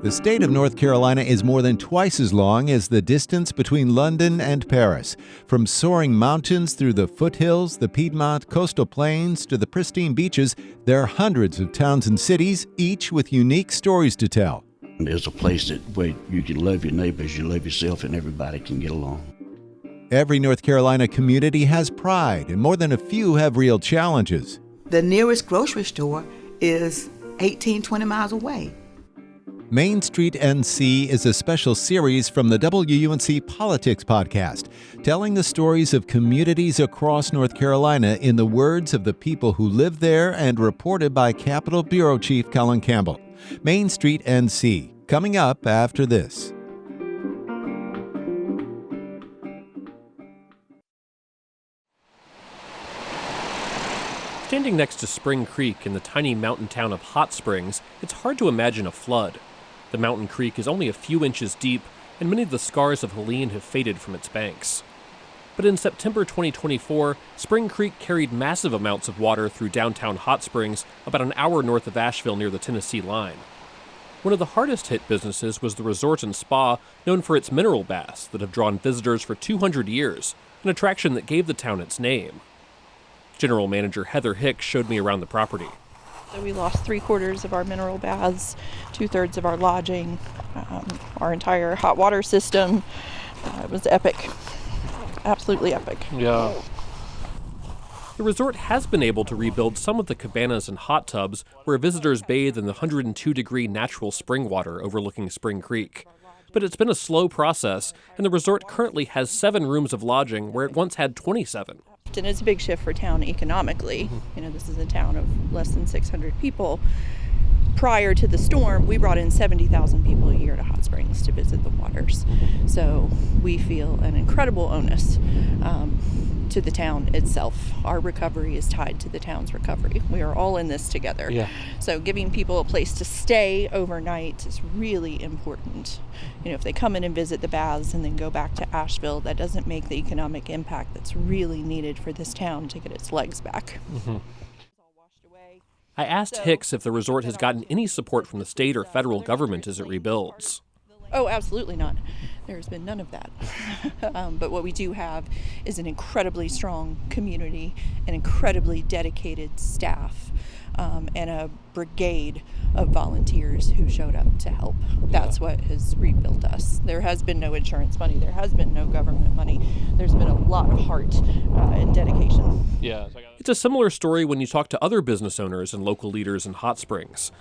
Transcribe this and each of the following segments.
The state of North Carolina is more than twice as long as the distance between London and Paris. From soaring mountains through the foothills, the Piedmont coastal plains, to the pristine beaches, there are hundreds of towns and cities, each with unique stories to tell. It's a place where you can love your neighbors, you love yourself, and everybody can get along. Every North Carolina community has pride, and more than a few have real challenges. The nearest grocery store is 18-20 miles away. Main Street NC is a special series from the WUNC Politics podcast, telling the stories of communities across North Carolina in the words of the people who live there, and reported by Capitol Bureau Chief Colin Campbell. Main Street NC, coming up after this. Standing next to Spring Creek in the tiny mountain town of Hot Springs, it's hard to imagine a flood. The mountain creek is only a few inches deep, and many of the scars of Helene have faded from its banks. But in September 2024, Spring Creek carried massive amounts of water through downtown Hot Springs, about an hour north of Asheville near the Tennessee line. One of the hardest hit businesses was the resort and spa, known for its mineral baths that have drawn visitors for 200 years, an attraction that gave the town its name. General Manager Heather Hicks showed me around the property. So we lost 3/4 of our mineral baths, 2/3 of our lodging, our entire hot water system. It was epic. Absolutely epic. Yeah. The resort has been able to rebuild some of the cabanas and hot tubs where visitors bathe in the 102-degree natural spring water overlooking Spring Creek. But it's been a slow process, and the resort currently has 7 rooms of lodging where it once had 27. And it's a big shift for town economically. You know, this is a town of less than 600 people. Prior to the storm, we brought in 70,000 people a year to Hot Springs to visit the waters. So we feel an incredible onus to the town itself. Our recovery is tied to the town's recovery. We are all in this together. Yeah. So giving people a place to stay overnight is really important. You know, if they come in and visit the baths and then go back to Asheville, that doesn't make the economic impact that's really needed for this town to get its legs back. Mm-hmm. I asked Hicks if the resort has gotten any support from the state or federal government as it rebuilds. Oh, absolutely not. There's been none of that. But what we do have is an incredibly strong community, an incredibly dedicated staff, and a brigade of volunteers who showed up to help. That's what has rebuilt us. There has been no insurance money. There has been no government money. There's been a lot of heart and dedication. Yeah. It's a similar story when you talk to other business owners and local leaders in Hot Springs.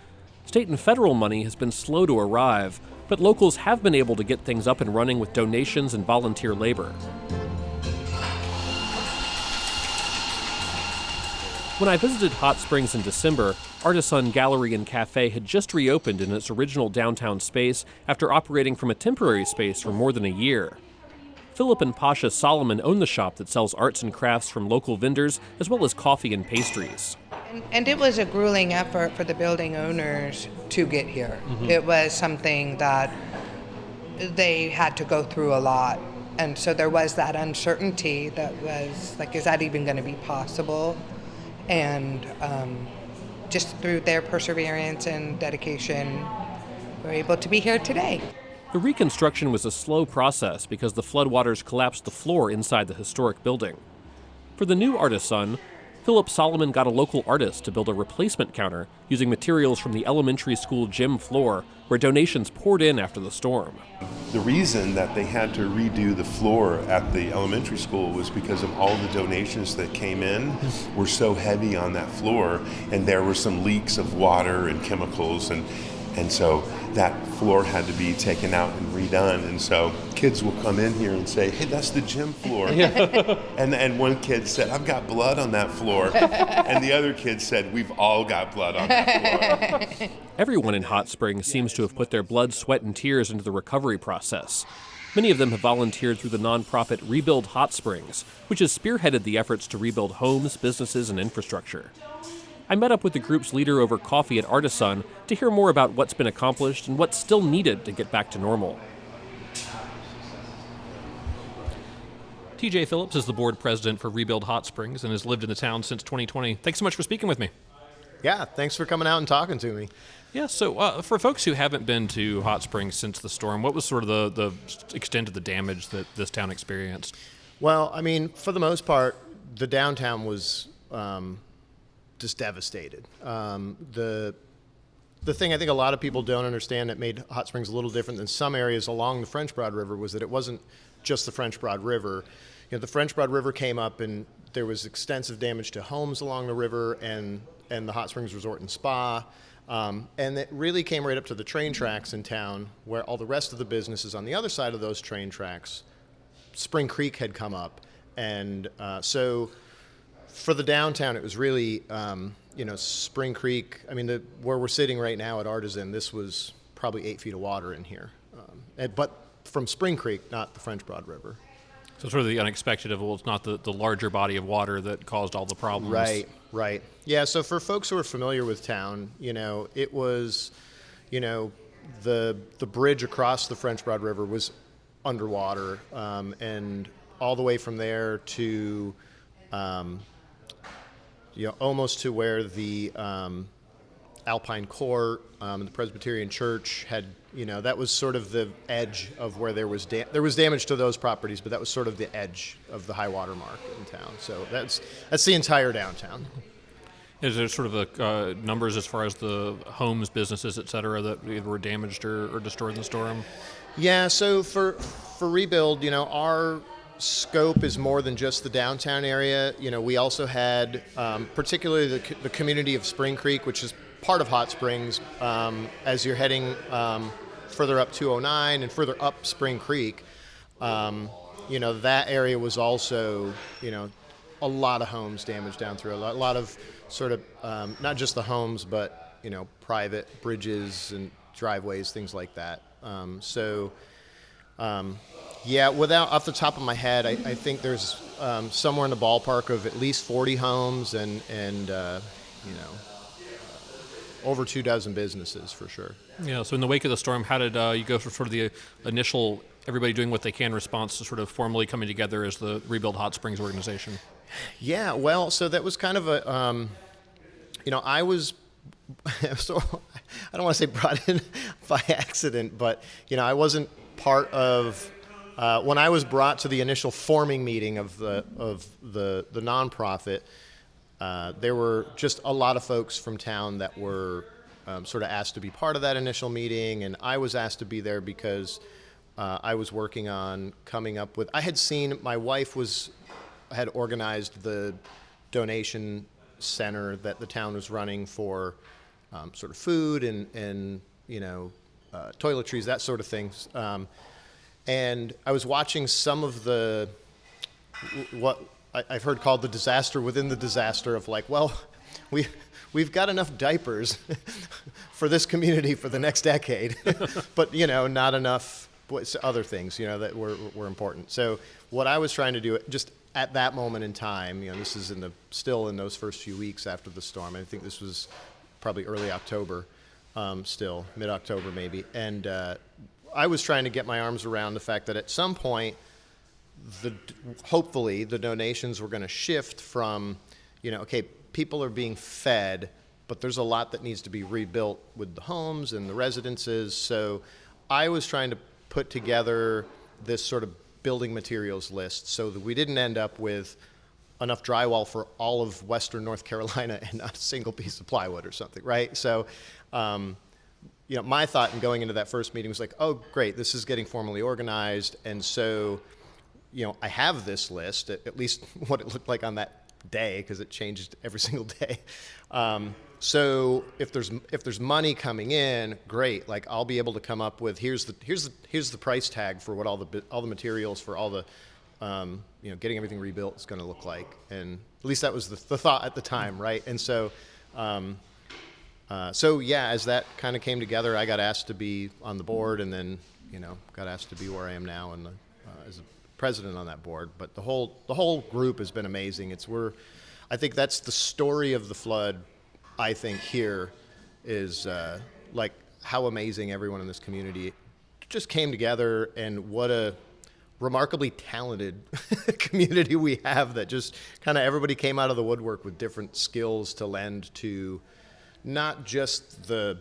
State and federal money has been slow to arrive, but locals have been able to get things up and running with donations and volunteer labor. When I visited Hot Springs in December, Artisan Gallery and Cafe had just reopened in its original downtown space after operating from a temporary space for more than a year. Philip and Pasha Solomon own the shop that sells arts and crafts from local vendors, as well as coffee and pastries. And it was a grueling effort for the building owners to get here. Mm-hmm. It was something that they had to go through a lot. And so there was that uncertainty that was like, is that even going to be possible? And just through their perseverance and dedication, we're able to be here today. The reconstruction was a slow process because the floodwaters collapsed the floor inside the historic building. For the new Artisan, Philip Solomon got a local artist to build a replacement counter using materials from the elementary school gym floor, where donations poured in after the storm. The reason that they had to redo the floor at the elementary school was because of all the donations that came in were so heavy on that floor, and there were some leaks of water and chemicals, and so that floor had to be taken out and redone. And so kids will come in here and say, hey, that's the gym floor. and one kid said, I've got blood on that floor. And the other kid said, we've all got blood on that floor. Everyone in Hot Springs seems to have put their blood, sweat, and tears into the recovery process. Many of them have volunteered through the nonprofit Rebuild Hot Springs, which has spearheaded the efforts to rebuild homes, businesses, and infrastructure. I met up with the group's leader over coffee at Artisan to hear more about what's been accomplished and what's still needed to get back to normal. TJ Phillips is the board president for Rebuild Hot Springs and has lived in the town since 2020. Thanks so much for speaking with me. Yeah, thanks for coming out and talking to me. Yeah, so for folks who haven't been to Hot Springs since the storm, what was sort of the extent of the damage that this town experienced? Well, I mean, for the most part, the downtown was just devastated. The thing I think a lot of people don't understand that made Hot Springs a little different than some areas along the French Broad River was that it wasn't just the French Broad River. You know, the French Broad River came up and there was extensive damage to homes along the river and the Hot Springs Resort and Spa. And it really came right up to the train tracks in town where all the rest of the businesses on the other side of those train tracks, Spring Creek had come up. And so for the downtown, it was really, Spring Creek. I mean, where we're sitting right now at Artisan, this was probably 8 feet of water in here. But from Spring Creek, not the French Broad River. So sort of the unexpected of, well, it's not the larger body of water that caused all the problems. Right. Yeah, so for folks who are familiar with town, it was, the bridge across the French Broad River was underwater, and all the way from there to, almost to where the Alpine Court and the Presbyterian Church had, that was sort of the edge of where there was damage to those properties, but that was sort of the edge of the high water mark in town. So that's the entire downtown. Is there sort of numbers as far as the homes, businesses, et cetera, that either were damaged or destroyed in the storm? Yeah, so for rebuild, our scope is more than just the downtown area. We also had, particularly the community of Spring Creek, which is part of Hot Springs, as you're heading further up 209 and further up Spring Creek, that area was also, a lot of homes damaged down through, a lot of sort of, not just the homes, but, private bridges and driveways, things like that. Without off the top of my head, I think there's somewhere in the ballpark of at least 40 homes and over 24 businesses for sure. Yeah, so in the wake of the storm, how did you go from sort of the initial everybody doing what they can response to sort of formally coming together as the Rebuild Hot Springs organization? Yeah, well, so that was kind of a, I was, so I don't want to say brought in by accident, but, I wasn't part of, when I was brought to the initial forming meeting of the nonprofit, there were just a lot of folks from town that were sort of asked to be part of that initial meeting, and I was asked to be there because I was working on coming up with, I had seen, my wife had organized the donation center that the town was running for sort of food and toiletries, that sort of things. And I was watching some of what I've heard called the disaster within the disaster of like, well, we've got enough diapers for this community for the next decade, but not enough other things that were important. So what I was trying to do just at that moment in time, this is still in those first few weeks after the storm. I think this was probably early October, still mid-October maybe, and I was trying to get my arms around the fact that at some point, hopefully the donations were going to shift from, okay, people are being fed, but there's a lot that needs to be rebuilt with the homes and the residences. So I was trying to put together this sort of building materials list so that we didn't end up with enough drywall for all of Western North Carolina and not a single piece of plywood or something, right? So, my thought in going into that first meeting was like, oh, great, this is getting formally organized. And so, I have this list, at least what it looked like on that day, because it changed every single day. So if there's money coming in, great. Like I'll be able to come up with here's the price tag for what all the materials for all the getting everything rebuilt is going to look like. And at least that was the thought at the time, right? And so as that kind of came together, I got asked to be on the board, and then got asked to be where I am now and as a president on that board. But the whole group has been amazing. I think that's the story of the flood. I think here is like how amazing everyone in this community just came together, and what a remarkably talented community we have, that just kind of everybody came out of the woodwork with different skills to lend to not just the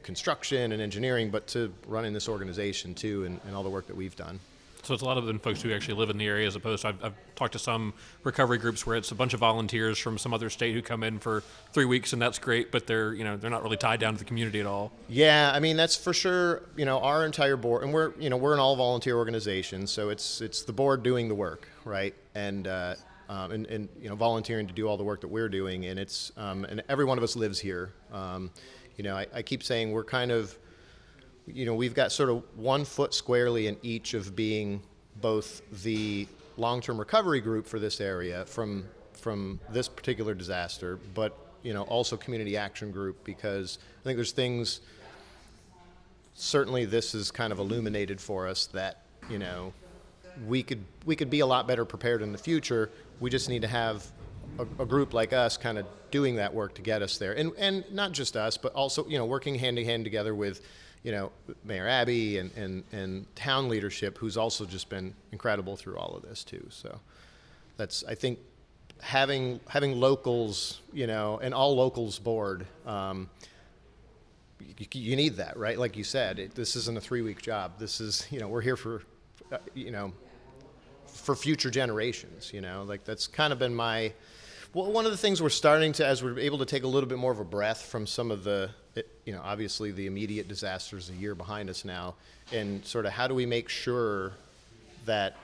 construction and engineering, but to running this organization too, and all the work that we've done. So it's a lot of them folks who actually live in the area, as opposed to I've talked to some recovery groups where it's a bunch of volunteers from some other state who come in for 3 weeks, and that's great, but they're not really tied down to the community at all. Yeah, I mean that's for sure. Our entire board, and we're an all volunteer organization, so it's the board doing the work, right? And volunteering to do all the work that we're doing, and it's and every one of us lives here. I keep saying we're kind of. We've got sort of 1 foot squarely in each of being both the long-term recovery group for this area from this particular disaster, but also community action group, because I think there's things. Certainly, this is kind of illuminated for us that we could be a lot better prepared in the future. We just need to have a group like us kind of doing that work to get us there, and not just us, but also working hand in hand together with. Mayor Abbey and town leadership, who's also just been incredible through all of this too. So that's, I think, having locals, and all locals board, you need that, right? Like you said, this isn't a 3-week job. This is, we're here for, for future generations, that's kind of been one of the things we're starting to, as we're able to take a little bit more of a breath from some of the, obviously the immediate disasters a year behind us now, and sort of how do we make sure that,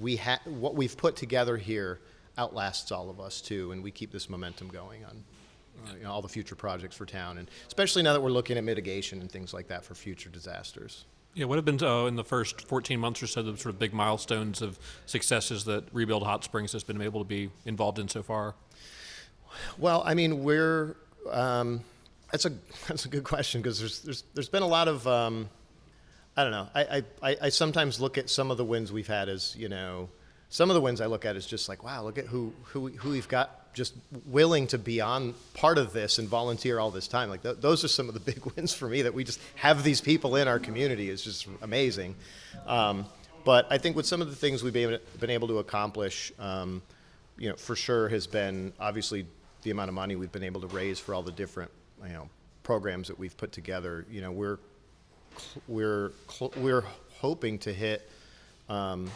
what we've put together here outlasts all of us too, and we keep this momentum going on all the future projects for town, and especially now that we're looking at mitigation and things like that for future disasters. Yeah, what have been in the first 14 months or so the sort of big milestones of successes that Rebuild Hot Springs has been able to be involved in so far? Well, I mean, that's a good question, because there's been a lot of I don't know. I sometimes look at some of the wins we've had as some of the wins I look at as just like, wow, look at who we've got just willing to be on part of this and volunteer all this time. Like those are some of the big wins for me, that we just have these people in our community is just amazing. But I think with some of the things we've been able to accomplish, for sure has been obviously the amount of money we've been able to raise for all the different programs that we've put together. We're hoping to hit $2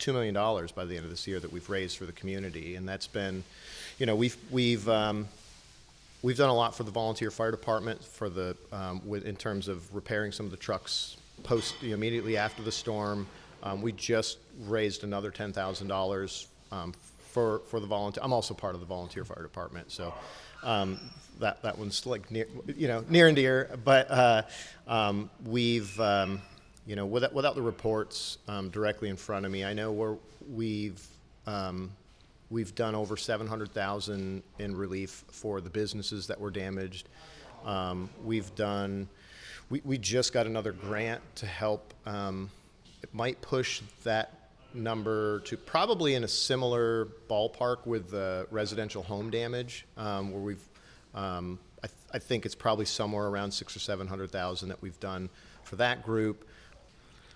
million by the end of this year that we've raised for the community, and that's been, we've done a lot for the volunteer fire department for the in terms of repairing some of the trucks immediately after the storm. We just raised another $10,000 for the volunteer. I'm also part of the volunteer fire department, so that one's like near and dear. But we've without the reports directly in front of me, I know we've done over $700,000 in relief for the businesses that were damaged. We just got another grant to help. It might push that number to probably in a similar ballpark with the residential home damage, where we've. I think it's probably somewhere around $600,000 or $700,000 that we've done for that group.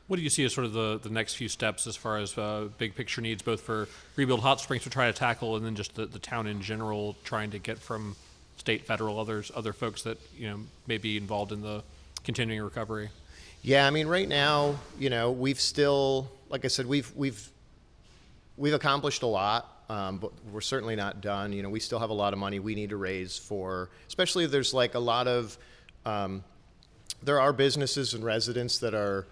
What do you see as sort of the next few steps as far as big picture needs, both for Rebuild Hot Springs to try to tackle, and then just the town in general trying to get from state, federal, other folks that may be involved in the continuing recovery? Yeah, I mean, right now, we've still, like I said, we've accomplished a lot, but we're certainly not done. We still have a lot of money we need to raise for, especially there's like a lot of, there are businesses and residents that are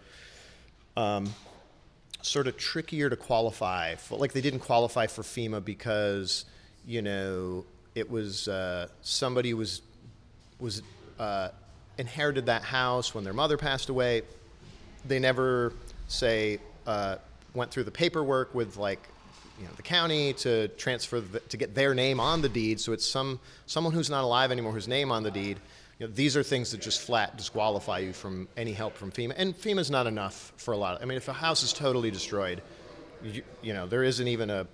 sort of trickier to qualify for. Like they didn't qualify for FEMA because, it was somebody was inherited that house when their mother passed away. They never went through the paperwork with the county to transfer to get their name on the deed. So it's someone who's not alive anymore whose name on the deed. These are things that just flat disqualify you from any help from FEMA. And FEMA's not enough for a lot. I mean, if a house is totally destroyed, there isn't even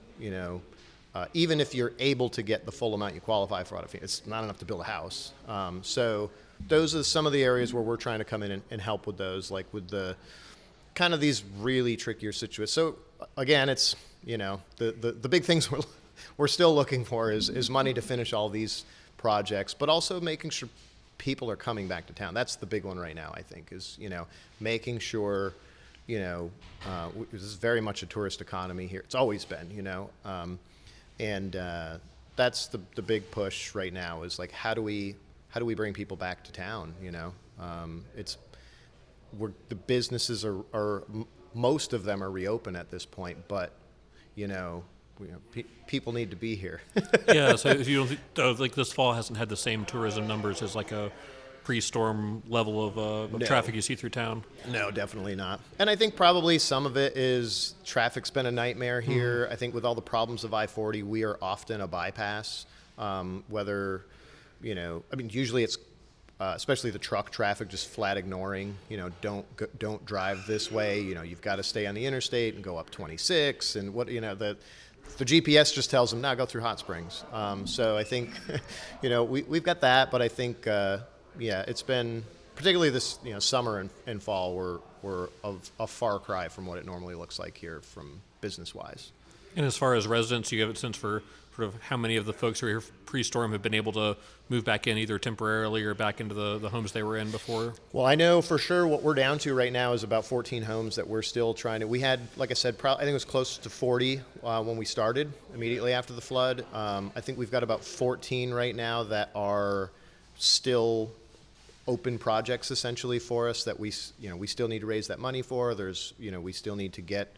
even if you're able to get the full amount you qualify for out of FEMA, it's not enough to build a house. So those are some of the areas where we're trying to come in and help with those, like with the kind of these really trickier situations. So again, it's, the big things we're still looking for is money to finish all these projects, but also making sure people are coming back to town. That's the big one right now, I think, is, making sure, this is very much a tourist economy here. It's always been, that's the big push right now is like, how do we bring people back to town? The businesses are most of them are reopened at this point, but people need to be here. Yeah, so if you don't think this fall hasn't had the same tourism numbers as like a pre-storm level of No. traffic you see through town? No, definitely not. And I think probably some of it is traffic's been a nightmare here. I think with all the problems of I-40, we are often a bypass. Usually it's especially the truck traffic, just flat ignoring. Don't drive this way. You've got to stay on the interstate and go up 26. And the GPS just tells them, "Now go through Hot Springs." So I think, we've got that, but I think, it's been particularly this, summer and fall were a far cry from what it normally looks like here from business-wise. And as far as residents, you have a sense for sort of how many of the folks who are here pre-storm have been able to move back in either temporarily or back into the homes they were in before? Well, I know for sure what we're down to right now is about 14 homes that we're still trying to. We had, like I said, I think it was close to 40 when we started immediately after the flood. I think we've got about 14 right now that are still open projects essentially for us that we still need to raise that money for. There's, we still need to get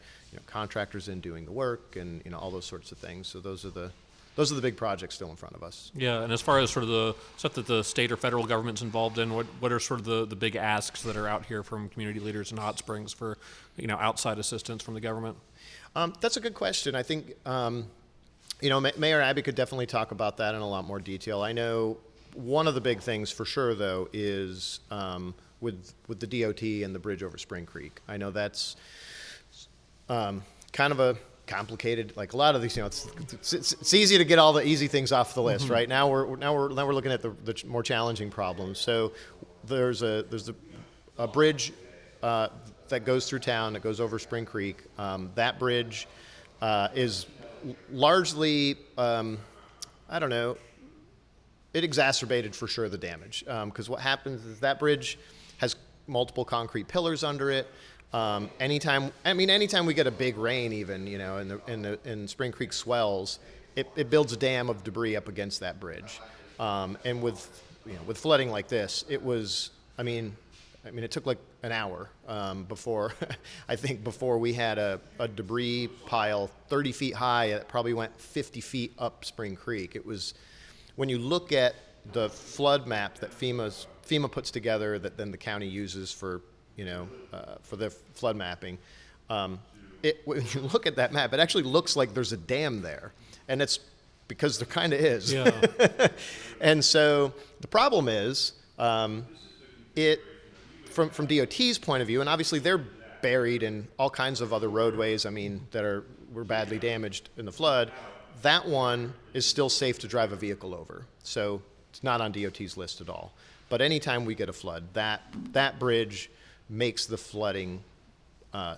contractors in doing the work and all those sorts of things. So those are the big projects still in front of us. Yeah, and as far as sort of the stuff that the state or federal government's involved in, what are sort of the big asks that are out here from community leaders in Hot Springs for outside assistance from the government? That's a good question. I think Mayor Abbey could definitely talk about that in a lot more detail. I know one of the big things for sure though is with the DOT and the bridge over Spring Creek. I know that's kind of a complicated, like a lot of these, it's easy to get all the easy things off the list, right? Now we're looking at the more challenging problems. So there's a bridge that goes through town, that goes over Spring Creek. That bridge is largely, it exacerbated for sure the damage, because what happens is that bridge has multiple concrete pillars under it. Anytime we get a big rain, even in Spring Creek swells, it builds a dam of debris up against that bridge. And with flooding like this, it was it took like an hour before before we had a debris pile 30 feet high that probably went 50 feet up Spring Creek. It was, when you look at the flood map that FEMA puts together that then the county uses for the flood mapping, when you look at that map, it actually looks like there's a dam there, and it's because there kind of is. Yeah. And so the problem is, from DOT's point of view, and obviously they're buried in all kinds of other roadways, that were badly damaged in the flood. That one is still safe to drive a vehicle over, so it's not on DOT's list at all. But anytime we get a flood, that bridge makes the flooding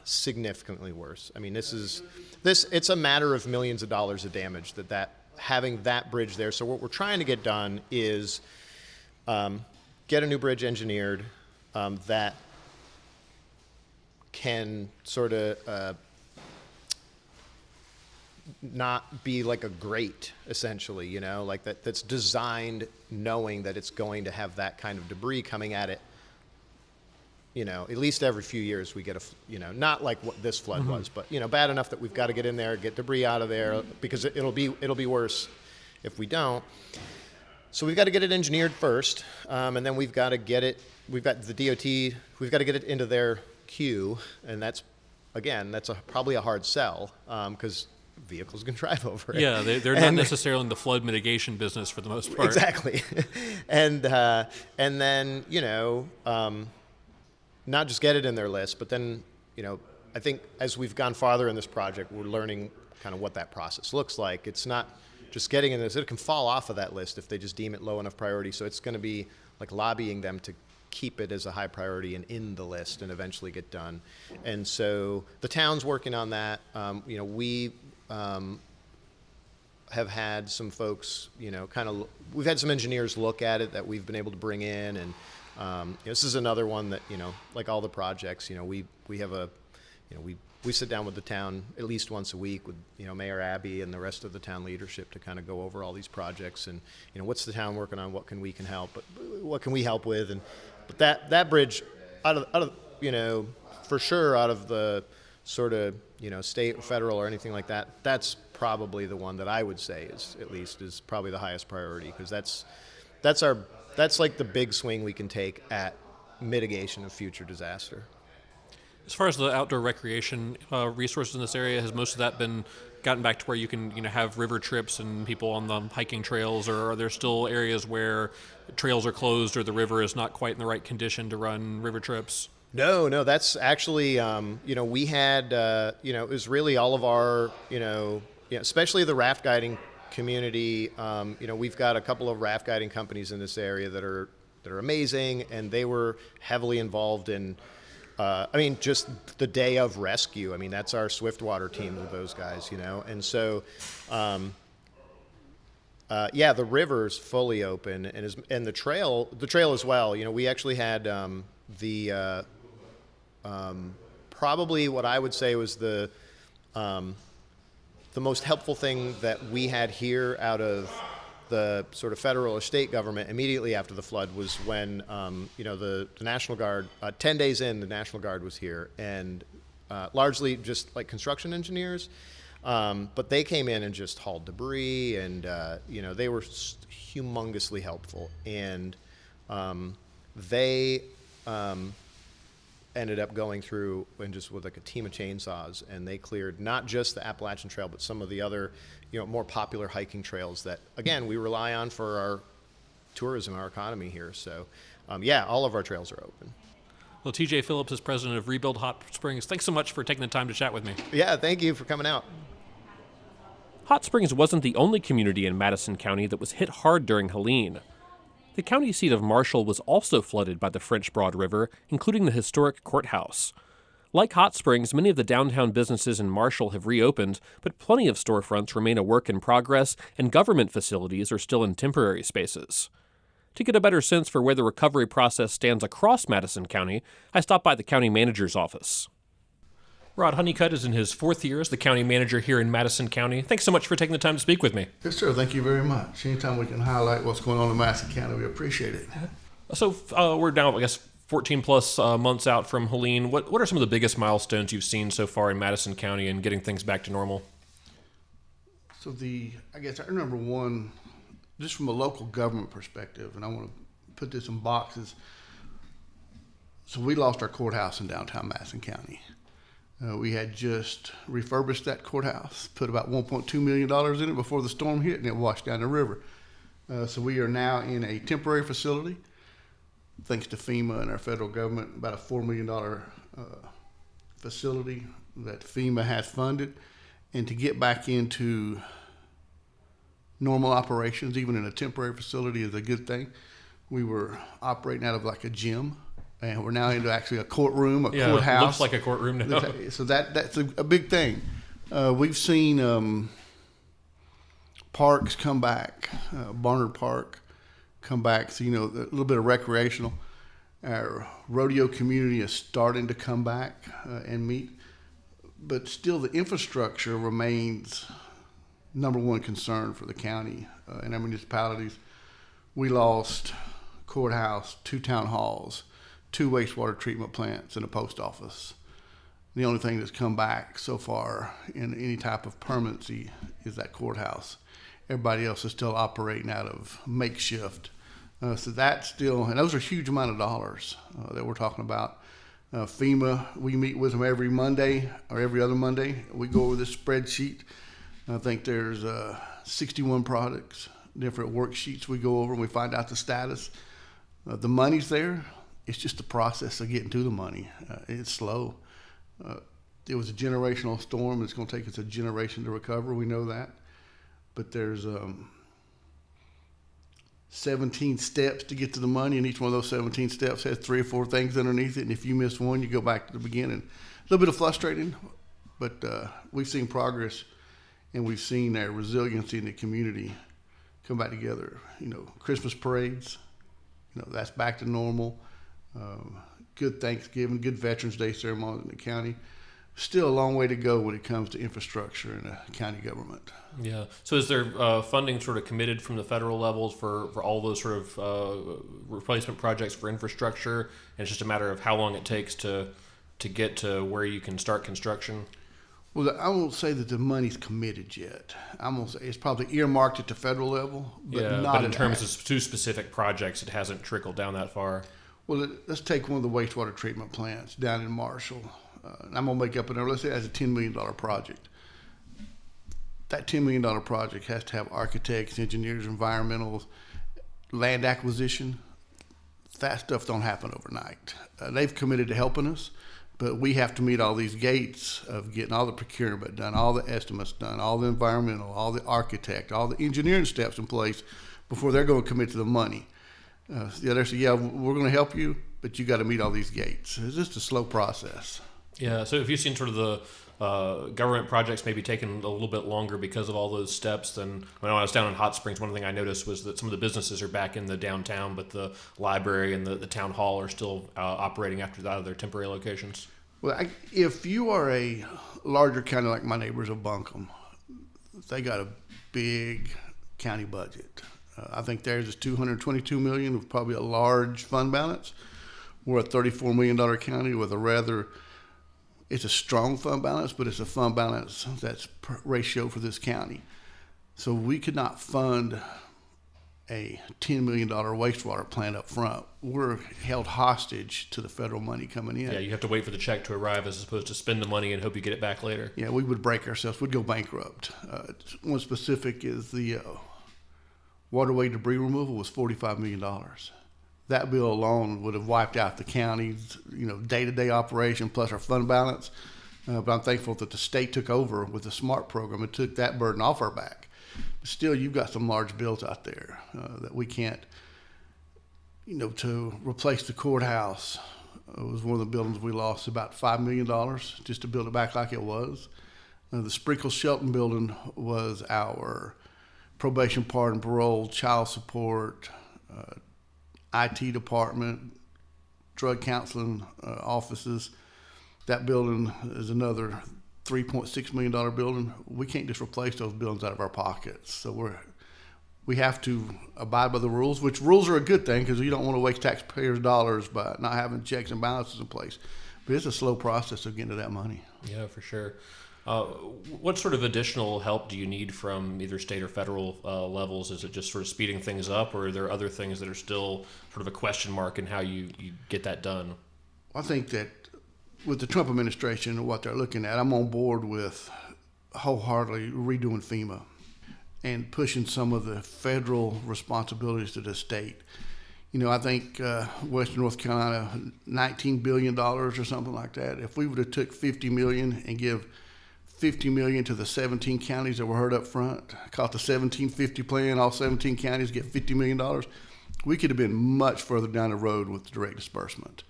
significantly worse. It's a matter of millions of dollars of damage having that bridge there. So what we're trying to get done is get a new bridge engineered that can sort of not be like a grate, essentially, like that's designed knowing that it's going to have that kind of debris coming at it. At least every few years we get not like what this flood was, but bad enough that we've got to get in there, get debris out of there, because it'll be worse if we don't. So we've got to get it engineered first, and then we've got to get it. We've got the DOT. We've got to get it into their queue, and that's probably a hard sell because vehicles can drive over it. Yeah, they're not necessarily in the flood mitigation business for the most part. Exactly, and then not just get it in their list, but then I think as we've gone farther in this project, we're learning kind of what that process looks like. It's not just getting in this; it can fall off of that list if they just deem it low enough priority. So it's going to be like lobbying them to keep it as a high priority and in the list and eventually get done. And so the town's working on that. We have had some folks, we've had some engineers look at it that we've been able to bring in, and this is another one that, like all the projects, we have we sit down with the town at least once a week with, Mayor Abby and the rest of the town leadership to kind of go over all these projects and, what's the town working on, what can we help with, but that bridge out of for sure out of the sort of, state or federal or anything like that, that's probably the one that I would say is probably the highest priority, because that's like the big swing we can take at mitigation of future disaster. As far as the outdoor recreation resources in this area, has most of that been gotten back to where you can have river trips and people on the hiking trails, or are there still areas where trails are closed or the river is not quite in the right condition to run river trips? No, that's actually, we had, it was really all of our, especially the raft guiding community. We've got a couple of raft guiding companies in this area that are amazing, and they were heavily involved in, just the day of rescue. That's our Swiftwater team with those guys, and so, the river's fully open, and the trail as well. We actually had probably what I would say was the most helpful thing that we had here out of the sort of federal or state government immediately after the flood was when the National Guard, 10 days in, the National Guard was here, and largely just like construction engineers, but they came in and just hauled debris, and they were humongously helpful, and they ended up going through and just with like a team of chainsaws, and they cleared not just the Appalachian Trail, but some of the other, more popular hiking trails that, again, we rely on for our tourism, our economy here. So, all of our trails are open. Well, TJ Phillips is president of Rebuild Hot Springs. Thanks so much for taking the time to chat with me. Yeah, thank you for coming out. Hot Springs wasn't the only community in Madison County that was hit hard during Helene. The county seat of Marshall was also flooded by the French Broad River, including the historic courthouse. Like Hot Springs, many of the downtown businesses in Marshall have reopened, but plenty of storefronts remain a work in progress, and government facilities are still in temporary spaces. To get a better sense for where the recovery process stands across Madison County, I stopped by the county manager's office. Rod Honeycutt is in his 4th year as the county manager here in Madison County. Thanks so much for taking the time to speak with me. Yes, sir. Thank you very much. Anytime we can highlight what's going on in Madison County, we appreciate it. So we're now, 14 plus months out from Helene. What are some of the biggest milestones you've seen so far in Madison County in getting things back to normal? So I remember one, just from a local government perspective, and I want to put this in boxes. So we lost our courthouse in downtown Madison County. We had just refurbished that courthouse, put about $1.2 million in it before the storm hit, and it washed down the river. So we are now in a temporary facility, thanks to FEMA and our federal government, about a $4 million facility that FEMA has funded. And to get back into normal operations, even in a temporary facility, is a good thing. We were operating out of like a gym, and we're now into actually a courtroom, courthouse. Looks like a courtroom now. So that's a big thing. We've seen parks come back, Barnard Park come back. So, a little bit of recreational. Our rodeo community is starting to come back and meet. But still, the infrastructure remains number one concern for the county and our municipalities. We lost courthouse, 2 town halls, 2 wastewater treatment plants, and a post office. The only thing that's come back so far in any type of permanency is that courthouse. Everybody else is still operating out of makeshift. So that's still, and those are a huge amount of dollars that we're talking about. FEMA, we meet with them every Monday or every other Monday. We go over this spreadsheet. I think there's 61 products, different worksheets we go over, and we find out the status. The money's there. It's just the process of getting to the money. It's slow. It was a generational storm. It's going to take us a generation to recover. We know that. But there's 17 steps to get to the money, and each one of those 17 steps has 3 or 4 things underneath it. And if you miss one, you go back to the beginning. A little bit of frustrating, but we've seen progress and we've seen their resiliency in the community come back together. Christmas parades, that's back to normal. Good Thanksgiving, good Veterans Day ceremonies in the county. Still a long way to go when it comes to infrastructure in the county government. Yeah. So is there funding sort of committed from the federal levels for all those sort of replacement projects for infrastructure? And it's just a matter of how long it takes to get to where you can start construction? Well, I won't say that the money's committed yet. I'm gonna say it's probably earmarked at the federal level, but not but in terms of two specific projects, it hasn't trickled down that far. Well, let's take one of the wastewater treatment plants down in Marshall. I'm going to make up a number. Let's say that's a $10 million project. That $10 million project has to have architects, engineers, environmentals, land acquisition. That stuff don't happen overnight. They've committed to helping us, but we have to meet all these gates of getting all the procurement done, all the estimates done, all the environmental, all the architect, all the engineering steps in place before they're going to commit to the money. They say, yeah, we're going to help you, but you got to meet all these gates. It's just a slow process. Yeah. So have you seen sort of the government projects maybe taking a little bit longer because of all those steps than when I was down in Hot Springs? One thing I noticed was that some of the businesses are back in the downtown, but the library and the town hall are still operating after that of their temporary locations. Well, if you are a larger county like my neighbors of Buncombe, they got a big county budget. I think theirs is $222 million with probably a large fund balance. We're a $34 million county with it's a strong fund balance, but it's a fund balance that's ratio for this county. So we could not fund a $10 million wastewater plant up front. We're held hostage to the federal money coming in. Yeah, you have to wait for the check to arrive as opposed to spend the money and hope you get it back later. Yeah, we would break ourselves. We'd go bankrupt. One specific is the waterway debris removal was $45 million. That bill alone would have wiped out the county's, day-to-day operation plus our fund balance. But I'm thankful that the state took over with the SMART program and took that burden off our back. But still, you've got some large bills out there that we can't, to replace the courthouse. It was one of the buildings we lost about $5 million just to build it back like it was. The Sprinkle Shelton building was our probation, pardon, parole, child support, IT department, drug counseling offices. That building is another $3.6 million building. We can't just replace those buildings out of our pockets. So we have to abide by the rules, which rules are a good thing because you don't want to waste taxpayers' dollars by not having checks and balances in place. But it's a slow process of getting to that money. Yeah, for sure. What sort of additional help do you need from either state or federal levels? Is it just sort of speeding things up, or are there other things that are still sort of a question mark in how you get that done? I think that with the Trump administration and what they're looking at, I'm on board with wholeheartedly redoing FEMA and pushing some of the federal responsibilities to the state. I think Western North Carolina, $19 billion or something like that. If we would have took $50 million and give $50 million to the 17 counties that were hurt up front, call it the 1750 plan, all 17 counties get $50 million, we could have been much further down the road with the direct disbursement.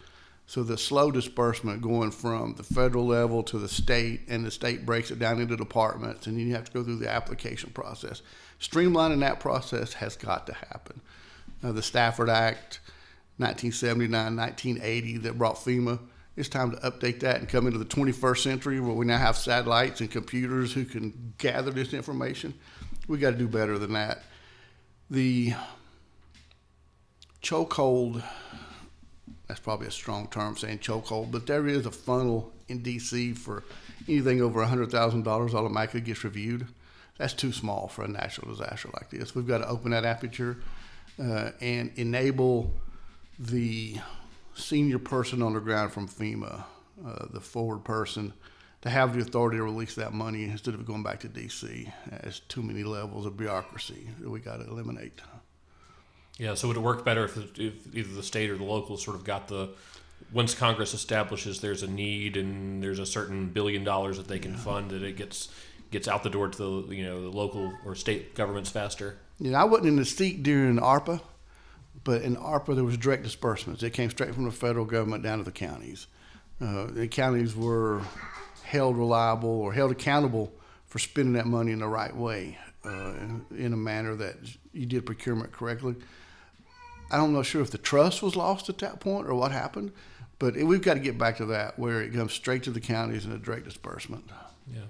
So the slow disbursement going from the federal level to the state, and the state breaks it down into departments, and then you have to go through the application process. Streamlining that process has got to happen. The Stafford Act, 1979, 1980, that brought FEMA. It's time to update that and come into the 21st century where we now have satellites and computers who can gather this information. We got to do better than that. The chokehold, that's probably a strong term saying chokehold, but there is a funnel in D.C. for anything over $100,000 automatically gets reviewed. That's too small for a natural disaster like this. We've got to open that aperture and enable the senior person on the ground from FEMA, the forward person, to have the authority to release that money instead of going back to D.C. There's too many levels of bureaucracy that we got to eliminate. Yeah, so would it work better if either the state or the local sort of got once Congress establishes there's a need and there's a certain $1 billion that they can fund, that it gets out the door to the local or state governments faster? I wasn't in the seat during ARPA, but in ARPA there was direct disbursements. It came straight from the federal government down to the counties. The counties were held reliable or held accountable for spending that money in the right way, in a manner that you did procurement correctly. I'm not sure if the trust was lost at that point or what happened, but we've got to get back to that where it comes straight to the counties in a direct disbursement. Yeah.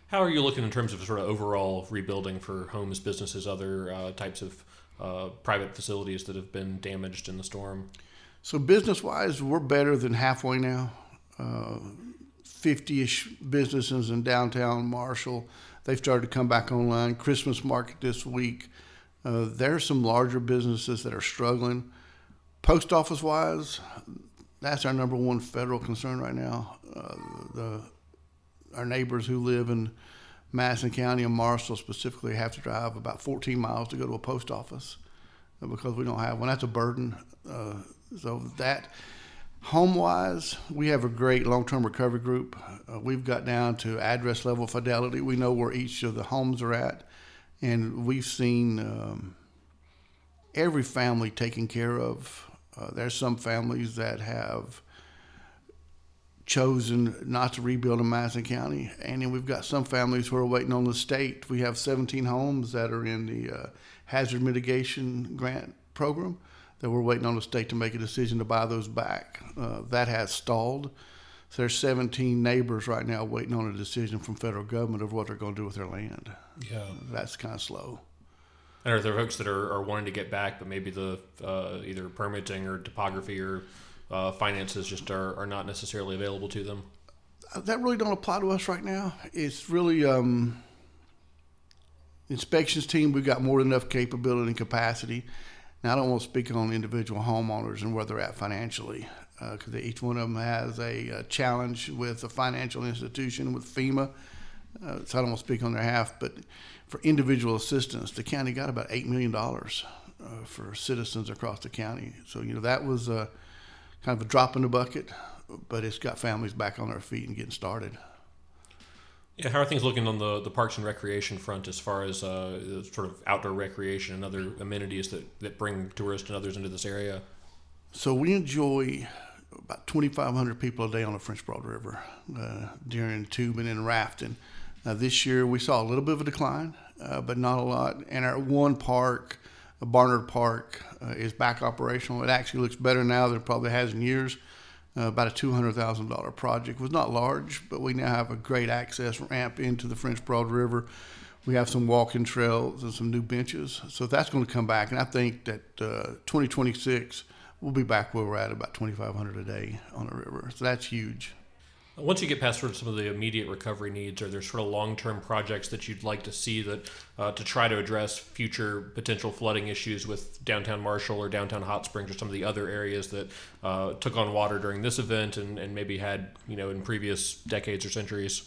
How are you looking in terms of sort of overall rebuilding for homes, businesses, other types of private facilities that have been damaged in the storm? So business-wise, we're better than halfway now. 50-ish businesses in downtown Marshall, they've started to come back online. Christmas market this week. There's some larger businesses that are struggling. Post office-wise, that's our number one federal concern right now. Our neighbors who live in Madison County and Marshall specifically have to drive about 14 miles to go to a post office because we don't have one. That's a burden. So that, home-wise, we have a great long-term recovery group. We've got down to address level fidelity. We know where each of the homes are at, and we've seen every family taken care of. There's some families that have chosen not to rebuild in Madison County, and then we've got some families who are waiting on the state. We have 17 homes that are in the hazard mitigation grant program that we're waiting on the state to make a decision to buy those back. That has stalled. So there's 17 neighbors right now waiting on a decision from federal government of what they're going to do with their land. Yeah, that's kind of slow. And are there folks that are wanting to get back, but maybe the either permitting or topography or finances just are not necessarily available to them? That really don't apply to us right now. It's really inspections team. We've got more than enough capability and capacity. Now, I don't want to speak on individual homeowners and where they're at financially, because each one of them has a challenge with a financial institution, with FEMA. So I don't want to speak on their half, but for individual assistance, the county got about $8 million for citizens across the county. So, that was kind of a drop in the bucket, but it's got families back on their feet and getting started. Yeah, how are things looking on the parks and recreation front as far as sort of outdoor recreation and other amenities that bring tourists and others into this area? So we enjoy about 2,500 people a day on the French Broad River during tubing and rafting. This year we saw a little bit of a decline, but not a lot. And our one park, Barnard Park, is back operational. It actually looks better now than it probably has in years. About a $200,000 project. It was not large, but we now have a great access ramp into the French Broad River. We have some walking trails and some new benches. So that's going to come back. And I think that 2026, we'll be back where we're at, about 2,500 a day on the river. So that's huge. Once you get past sort of some of the immediate recovery needs, are there sort of long-term projects that you'd like to see that to try to address future potential flooding issues with downtown Marshall or downtown Hot Springs or some of the other areas that took on water during this event and maybe had, in previous decades or centuries?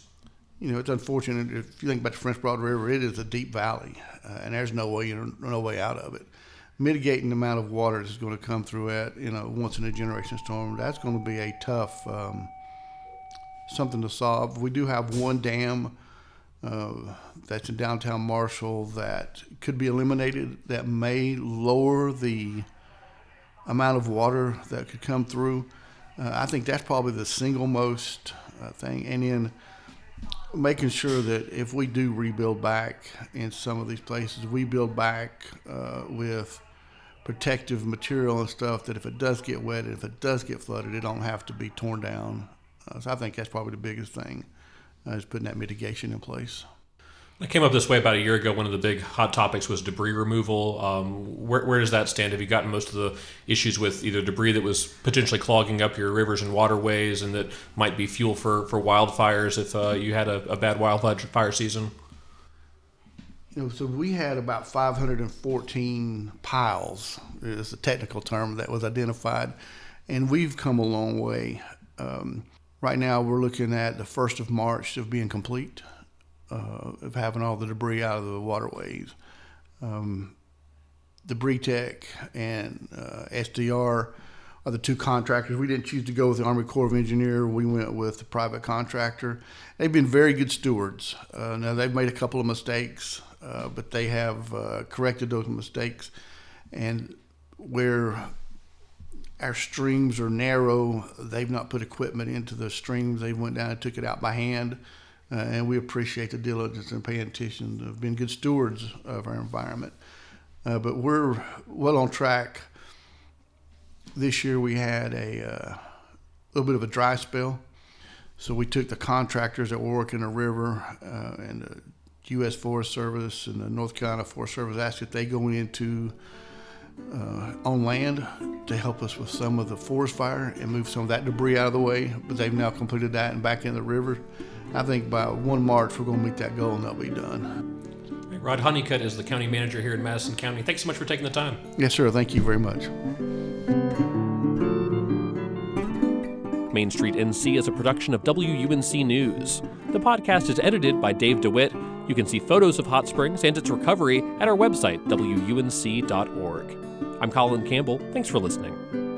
It's unfortunate. If you think about the French Broad River, it is a deep valley, and there's no way out of it. Mitigating the amount of water that's going to come through it, once in a generation storm, that's going to be a tough something to solve. We do have one dam that's in downtown Marshall that could be eliminated that may lower the amount of water that could come through. I think that's probably the single most thing. And then making sure that if we do rebuild back in some of these places, we build back with protective material and stuff that if it does get wet, if it does get flooded, it don't have to be torn down. So I think that's probably the biggest thing, is putting that mitigation in place. I came up this way about a year ago. One of the big hot topics was debris removal. Where does that stand? Have you gotten most of the issues with either debris that was potentially clogging up your rivers and waterways and that might be fuel for wildfires if you had a bad wildfire season? So we had about 514 piles, is the technical term that was identified, and we've come a long way. Right now, we're looking at the 1st of March of being complete, of having all the debris out of the waterways. Debris Tech and SDR are the two contractors. We didn't choose to go with the Army Corps of Engineers. We went with the private contractor. They've been very good stewards. Now, they've made a couple of mistakes, but they have corrected those mistakes. And where our streams are narrow, they've not put equipment into the streams. They went down and took it out by hand. and we appreciate the diligence and paying attention of being good stewards of our environment. But we're well on track. This year we had a little bit of a dry spell, so we took the contractors that were working the river and the U.S. Forest Service and the North Carolina Forest Service asked if they go into on land to help us with some of the forest fire and move some of that debris out of the way. But they've now completed that and back in the river. I think by 1 March we're going to meet that goal and they'll be done. Rod Honeycutt is the county manager here in Madison County. Thanks so much for taking the time. Yes, sir. Thank you very much. Main Street NC is a production of WUNC News. The podcast is edited by Dave DeWitt. You can see photos of Hot Springs and its recovery at our website, WUNC.org. I'm Colin Campbell. Thanks for listening.